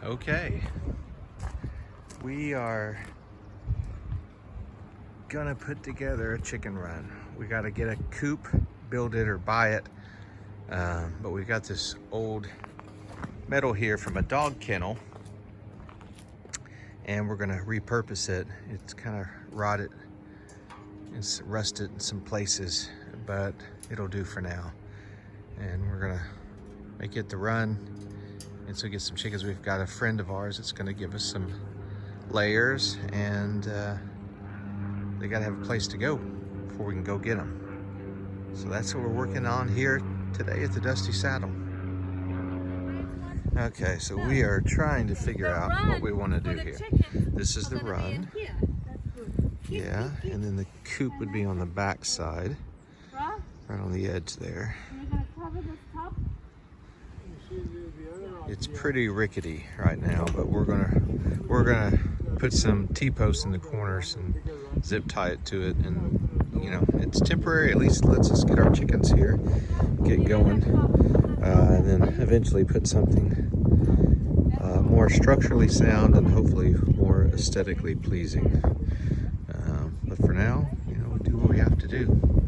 Okay, we are gonna put together a chicken run. We gotta get a coop, build it or buy it. But we've got this old metal here from a dog kennel and we're gonna repurpose it. It's kind of rotted, it's rusted in some places, but it'll do for now. And we're gonna make it the run and so get some chickens. We've got a friend of ours that's gonna give us some layers, and they gotta have a place to go before we can go get them. So that's what we're working on here today at the Dusty Saddle. Okay, so we are trying to figure out what we want to do here. This is the run. Yeah, and then the coop would be on the back side, right on the edge there. It's pretty rickety right now, but we're gonna put some T-posts in the corners and zip tie it to it, and you know, it's temporary. At least lets us get our chickens here, get going, and then eventually put something more structurally sound and hopefully more aesthetically pleasing. But for now, you know, we'll do what we have to do.